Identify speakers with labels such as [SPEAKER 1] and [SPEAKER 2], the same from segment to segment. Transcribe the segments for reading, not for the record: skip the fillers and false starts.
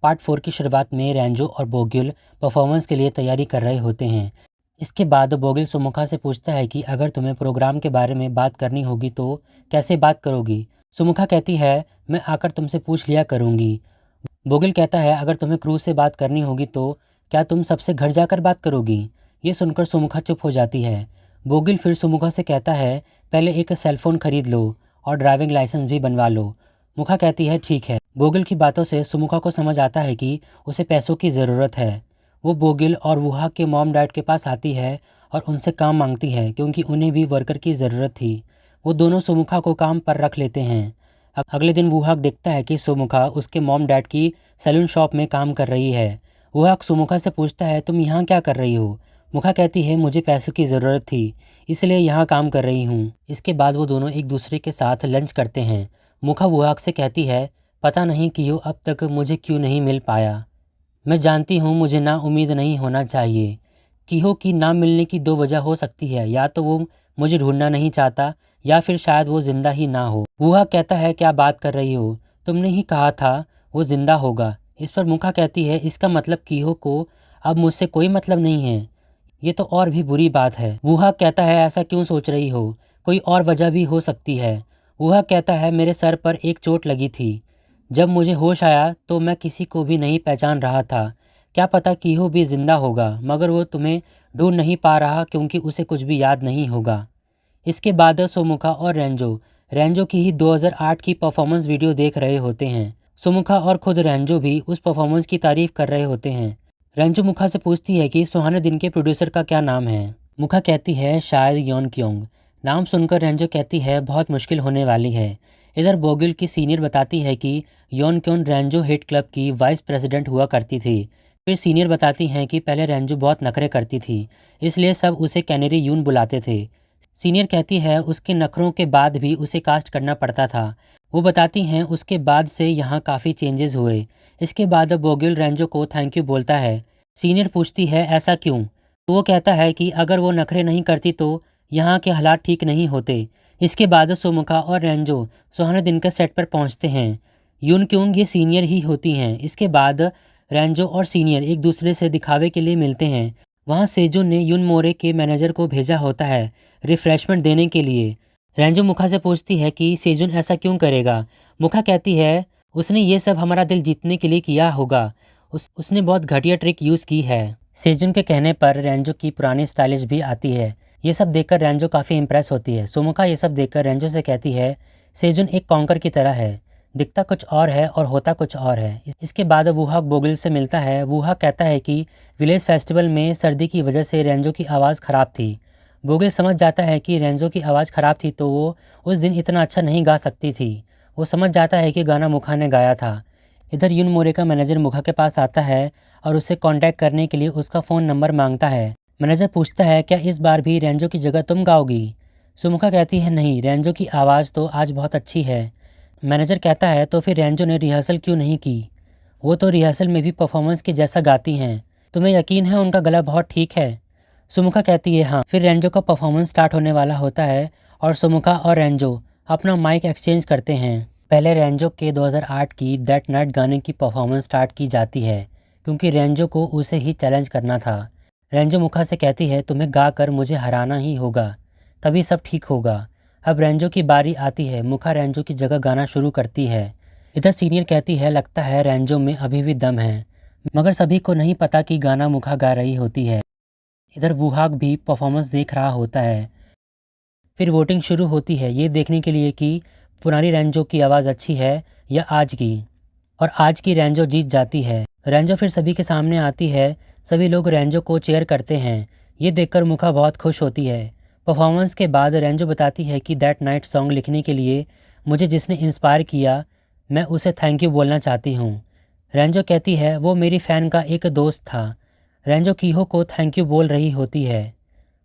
[SPEAKER 1] Part 4 की शुरुआत में रेंजो और बोगिल परफॉर्मेंस के लिए तैयारी कर रहे होते हैं। इसके बाद बोगिल सुमुखा से पूछता है कि अगर तुम्हें प्रोग्राम के बारे में बात करनी होगी तो कैसे बात करोगी। सुमुखा कहती है, मैं आकर तुमसे पूछ लिया करूँगी। बोगिल कहता है, अगर तुम्हें क्रू से बात करनी होगी तो क्या तुम सबसे घर जाकर बात करोगी। ये सुनकर सुमुखा चुप हो जाती है। बोगिल फिर सुमुखा से कहता है, पहले एक सेलफोन खरीद लो और ड्राइविंग लाइसेंस भी बनवा लो। मुखा कहती है, ठीक है। बोगिल की बातों से सुमुखा को समझ आता है कि उसे पैसों की ज़रूरत है। वो बोगिल और वुहा के मॉम डैड के पास आती है और उनसे काम मांगती है क्योंकि उन्हें भी वर्कर की ज़रूरत थी। वो दोनों सुमुखा को काम पर रख लेते हैं। अब अगले दिन वुहाक देखता है कि सुमुखा उसके मॉम डैड की सैलून शॉप में काम कर रही है। वुहाक सुमुखा से पूछता है, तुम यहाँ क्या कर रही हो। मुखा कहती है, मुझे पैसों की ज़रूरत थी इसलिए यहाँ काम कर रही हूँ। इसके बाद वो दोनों एक दूसरे के साथ लंच करते हैं। मुखा वुहाक से कहती है, पता नहीं कियो अब तक मुझे क्यों नहीं मिल पाया। मैं जानती हूँ मुझे ना उम्मीद नहीं होना चाहिए। किहो की ना मिलने की दो वजह हो सकती है, या तो वो मुझे ढूंढना नहीं चाहता या फिर शायद वो जिंदा ही ना हो। वुहा कहता है, क्या बात कर रही हो, तुमने ही कहा था वो जिंदा होगा। इस पर मुखा कहती है, इसका मतलब किहो को अब मुझसे कोई मतलब नहीं है। ये तो और भी बुरी बात है। वुहा कहता है, ऐसा क्यों सोच रही हो, कोई और वजह भी हो सकती है। वुहा कहता है, मेरे सर पर एक चोट लगी थी। जब मुझे होश आया तो मैं किसी को भी नहीं पहचान रहा था। क्या पता किहो भी जिंदा होगा, मगर वो तुम्हें ढूंढ नहीं पा रहा क्योंकि उसे कुछ भी याद नहीं होगा। इसके बाद सुमुखा और रेंजो की ही 2008 की परफॉर्मेंस वीडियो देख रहे होते हैं। सुमुखा और खुद रेंजो भी उस परफॉर्मेंस की तारीफ कर रहे होते हैं। रेंजो मुखा से पूछती है कि सुहाने दिन के प्रोड्यूसर का क्या नाम है। मुखा कहती है, शायद योन क्योंग। नाम सुनकर रेंजो कहती है, बहुत मुश्किल होने वाली है। इधर बोगिल की सीनियर बताती है कि योन क्योंग रेंजो हिट क्लब की वाइस प्रेसिडेंट हुआ करती थी। फिर सीनियर बताती हैं कि पहले रेंजो बहुत नखरे करती थी, इसलिए सब उसे कैनेरी यून बुलाते थे। सीनियर कहती है, उसके नखरों के बाद भी उसे कास्ट करना पड़ता था। वो बताती हैं उसके बाद से यहाँ काफ़ी चेंजेस हुए। इसके बाद बोगिल रेंजो को थैंक यू बोलता है। सीनियर पूछती है, ऐसा क्यों। तो वो कहता है कि अगर वो नखरे नहीं करती तो यहाँ के हालात ठीक नहीं होते। इसके बाद सुमुखा और रेंजो सुहाने दिन के सेट पर पहुँचते हैं। यून क्योंग ये सीनियर ही होती हैं। इसके बाद रेंजो और सीनियर एक दूसरे से दिखावे के लिए मिलते हैं। वहाँ सेजो ने यून मोरे के मैनेजर को भेजा होता है रिफ्रेशमेंट देने के लिए। रेंजो मुखा से पूछती है कि सेजुन ऐसा क्यों करेगा। मुखा कहती है, उसने ये सब हमारा दिल जीतने के लिए किया होगा। उसने बहुत घटिया ट्रिक यूज़ की है। सेजुन के कहने पर रेंजो की पुरानी स्टाइलिश भी आती है। ये सब देखकर रेंजो काफ़ी इंप्रेस होती है। सुमुखा ये सब देखकर रेंजो से कहती है, सेजुन एक कॉन्कर की तरह है, दिखता कुछ और है और होता कुछ और है। इसके बाद वुहाक बोगिल से मिलता है। वुहाक कहता है कि विलेज फेस्टिवल में सर्दी की वजह से रेंजो की आवाज़ ख़राब थी। बोगिल समझ जाता है कि रेंजो की आवाज़ ख़राब थी तो वो उस दिन इतना अच्छा नहीं गा सकती थी। वो समझ जाता है कि गाना मुखा ने गाया था। इधर यून मोरे का मैनेजर मुखा के पास आता है और उससे कांटेक्ट करने के लिए उसका फ़ोन नंबर मांगता है। मैनेजर पूछता है, क्या इस बार भी रेंजो की जगह तुम गाओगी। सुमुखा कहती है, नहीं, रेंजो की आवाज़ तो आज बहुत अच्छी है। मैनेजर कहता है, तो फिर रेंजो ने रिहर्सल क्यों नहीं की। वो तो रिहर्सल में भी परफॉर्मेंस के जैसा गाती हैं। तुम्हें यकीन है उनका गला बहुत ठीक है। सुमुखा कहती है, हाँ। फिर रेंजो का परफॉर्मेंस स्टार्ट होने वाला होता है और सुमुखा और रेंजो अपना माइक एक्सचेंज करते हैं। पहले रेंजो के 2008 की दैट नाइट गाने की परफॉर्मेंस स्टार्ट की जाती है क्योंकि रेंजो को उसे ही चैलेंज करना था। रेंजो मुखा से कहती है, तुम्हें गा कर मुझे हराना ही होगा, तभी सब ठीक होगा। अब रेंजो की बारी आती है। मुखा रेंजो की जगह गाना शुरू करती है। इधर सीनियर कहती है, लगता है रेंजो में अभी भी दम है, मगर सभी को नहीं पता कि गाना मुखा गा रही होती है। इधर वुहाक भी परफॉर्मेंस देख रहा होता है। फिर वोटिंग शुरू होती है ये देखने के लिए कि पुरानी रेंजो की आवाज़ अच्छी है या आज की, और आज की रेंजो जीत जाती है। रेंजो फिर सभी के सामने आती है। सभी लोग रेंजो को चेयर करते हैं। ये देखकर मुखा बहुत खुश होती है। परफॉर्मेंस के बाद रेंजो बताती है कि दैट नाइट सॉन्ग लिखने के लिए मुझे जिसने इंस्पायर किया, मैं उसे थैंक यू बोलना चाहती हूँ। रेंजो कहती है, वो मेरी फ़ैन का एक दोस्त था। रेंजो किहो को थैंक यू बोल रही होती है।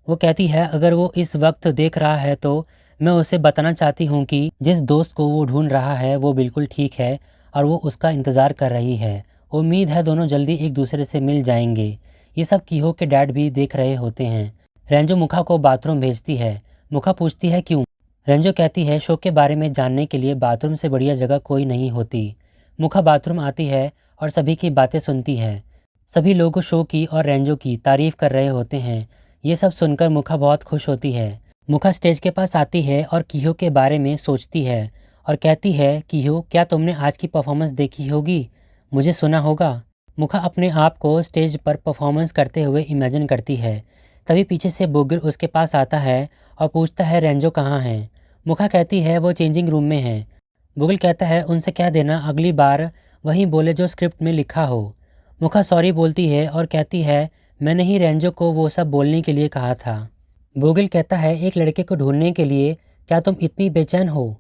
[SPEAKER 1] वो कहती है, अगर वो इस वक्त देख रहा है तो मैं उसे बताना चाहती हूँ कि जिस दोस्त को वो ढूंढ रहा है वो बिल्कुल ठीक है और वो उसका इंतज़ार कर रही है। उम्मीद है दोनों जल्दी एक दूसरे से मिल जाएंगे। ये सब किहो के डैड भी देख रहे होते हैं। रेंजो मुखा को बाथरूम भेजती है। मुखा पूछती है, क्यों। रेंजो कहती है, शो के बारे में जानने के लिए बाथरूम से बढ़िया जगह कोई नहीं होती। मुखा बाथरूम आती है और सभी की बातें सुनती है। सभी लोग शो की और रेंजो की तारीफ कर रहे होते हैं। ये सब सुनकर मुखा बहुत खुश होती है। मुखा स्टेज के पास आती है और किहो के बारे में सोचती है और कहती है, किहो क्या तुमने आज की परफॉर्मेंस देखी होगी, मुझे सुना होगा। मुखा अपने आप को स्टेज पर परफॉर्मेंस करते हुए इमेजिन करती है। तभी पीछे से बोगिल उसके पास आता है और पूछता है रेंजो कहाँ है। मुखा कहती है वो चेंजिंग रूम में है। बोगिल कहता है उनसे कह देना अगली बार वही बोले जो स्क्रिप्ट में लिखा हो। मुखा सॉरी बोलती है और कहती है मैंने ही रेंजो को वो सब बोलने के लिए कहा था। बोगिल कहता है एक लड़के को ढूंढने के लिए क्या तुम इतनी बेचैन हो।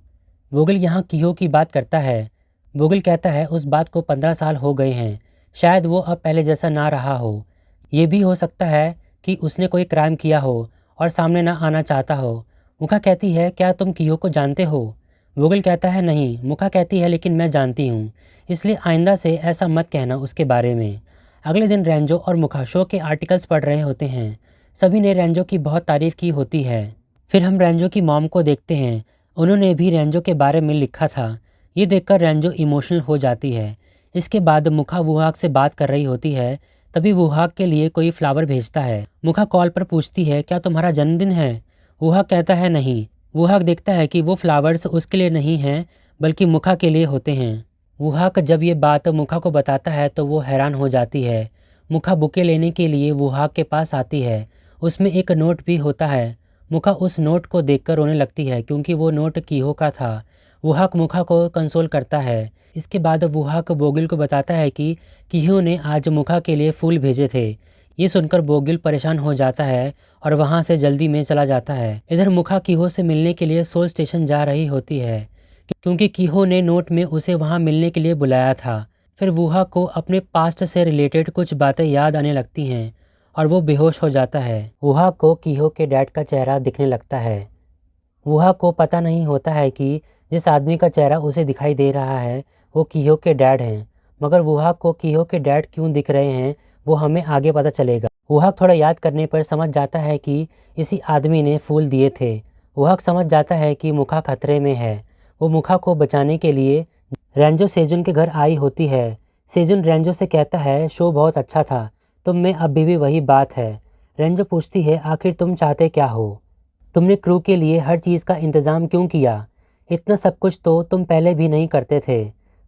[SPEAKER 1] बोगिल यहाँ किहो की बात करता है। बोगिल कहता है उस बात को 15 साल हो गए हैं, शायद वो अब पहले जैसा ना रहा हो। ये भी हो सकता है कि उसने कोई क्राइम किया हो और सामने ना आना चाहता हो। मुखा कहती है क्या तुम किहो को जानते हो। बोगिल कहता है नहीं। मुखा कहती है लेकिन मैं जानती हूँ, इसलिए आइंदा से ऐसा मत कहना उसके बारे में। अगले दिन रेंजो और मुखा शो के आर्टिकल्स पढ़ रहे होते हैं। सभी ने रेंजो की बहुत तारीफ की होती है। फिर हम रेंजो की मॉम को देखते हैं। उन्होंने भी रेंजो के बारे में लिखा था। ये देखकर रेंजो इमोशनल हो जाती है। इसके बाद मुखा वुहाक से बात कर रही होती है। तभी वुहाक के लिए कोई फ्लावर भेजता है। मुखा कॉल पर पूछती है क्या तुम्हारा जन्मदिन है। वुहाक कहता है नहीं। वुहाक देखता है कि वो फ्लावर्स उसके लिए नहीं हैं बल्कि मुखा के लिए होते हैं। वुहाक जब ये बात मुखा को बताता है तो वो हैरान हो जाती है। मुखा बुके लेने के लिए वुहाक के पास आती है। उसमें एक नोट भी होता है। मुखा उस नोट को देखकर रोने लगती है क्योंकि वो नोट किहो का था। वुहाक मुखा को कंसोल करता है। इसके बाद वुहाक बोगिल को बताता है कि किहो ने आज मुखा के लिए फूल भेजे थे। ये सुनकर बोगिल परेशान हो जाता है और वहाँ से जल्दी में चला जाता है। इधर मुखा किहो से मिलने के लिए सोल स्टेशन जा रही होती है क्योंकि किहो ने नोट में उसे वहाँ मिलने के लिए बुलाया था। फिर वुहाक को अपने पास्ट से रिलेटेड कुछ बातें याद आने लगती हैं और वो बेहोश हो जाता है। वुहाक को किहो के डैड का चेहरा दिखने लगता है। वुहाक को पता नहीं होता है कि जिस आदमी का चेहरा उसे दिखाई दे रहा है वो किहो के डैड हैं, मगर वुहाक को किहो के डैड क्यों दिख रहे हैं वो हमें आगे पता चलेगा। वुहाक थोड़ा याद करने पर समझ जाता है कि इसी आदमी ने फूल दिए थे। वुहाक समझ जाता है कि मुखा खतरे में है। वो मुखा को बचाने के लिए रेंजो सेजुन के घर आई होती है। सेजुन रेंजो से कहता है शो बहुत अच्छा था, तुम में अभी भी वही बात है। रेंजो पूछती है आखिर तुम चाहते क्या हो, तुमने क्रू के लिए हर चीज़ का इंतज़ाम क्यों किया, इतना सब कुछ तो तुम पहले भी नहीं करते थे,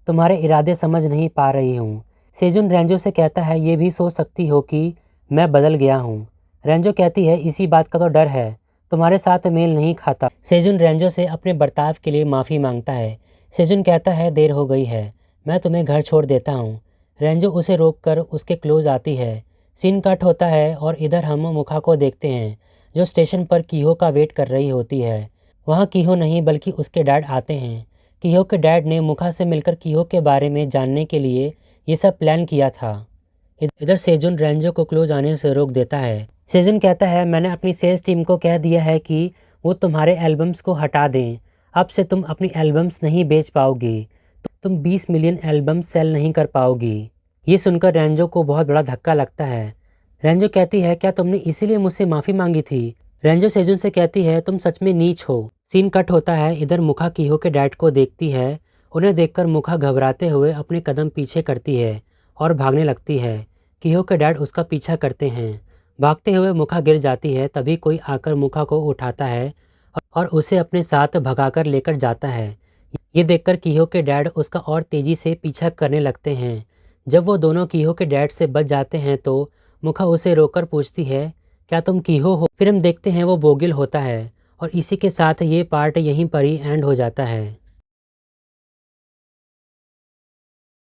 [SPEAKER 1] तुम्हारे इरादे समझ नहीं पा रही हूँ। सेजुन रेंजो से कहता है ये भी सोच सकती हो कि मैं बदल गया हूँ। रेंजो कहती है इसी बात का तो डर है, तुम्हारे साथ मेल नहीं खाता। सेजुन रेंजो से अपने बर्ताव के लिए माफ़ी मांगता है। सेजुन कहता है देर हो गई है, मैं तुम्हें घर छोड़ देता हूँ। रेंजो उसे रोककर उसके क्लोज आती है। सीन कट होता है और इधर हम मुखा को देखते हैं जो स्टेशन पर किहो का वेट कर रही होती है। वहाँ किहो नहीं बल्कि उसके डैड आते हैं। किहो के डैड ने मुखा से मिलकर किहो के बारे में जानने के लिए ये सब प्लान किया था। इधर सेजुन रेंजो को क्लोज आने से रोक देता है। सेजुन कहता है मैंने अपनी सेल्स टीम को कह दिया है कि वो तुम्हारे एल्बम्स को हटा दें, अब से तुम अपनी एल्बम्स नहीं बेच पाओगी, तुम 20 मिलियन एल्बम्स सेल नहीं कर पाओगी। ये सुनकर रेंजो को बहुत बड़ा धक्का लगता है। रेंजो कहती है क्या तुमने इसीलिए मुझसे माफ़ी मांगी थी। रेंजो सेजुन से कहती है तुम सच में नीच हो। सीन कट होता है। इधर मुखा किहो के डैड को देखती है। उन्हें देखकर मुखा घबराते हुए अपने कदम पीछे करती है और भागने लगती है। किहो के डैड उसका पीछा करते हैं। भागते हुए मुखा गिर जाती है। तभी कोई आकर मुखा को उठाता है और उसे अपने साथ भगाकर लेकर जाता है। ये देखकर किहो के डैड उसका और तेज़ी से पीछा करने लगते हैं। जब वो दोनों किहो के डैड से बच जाते हैं तो मुखा उसे रोककर पूछती है क्या तुम किहो हो। फिर हम देखते हैं वो बोगिल होता है और इसी के साथ ये पार्ट यहीं पर ही एंड हो जाता है।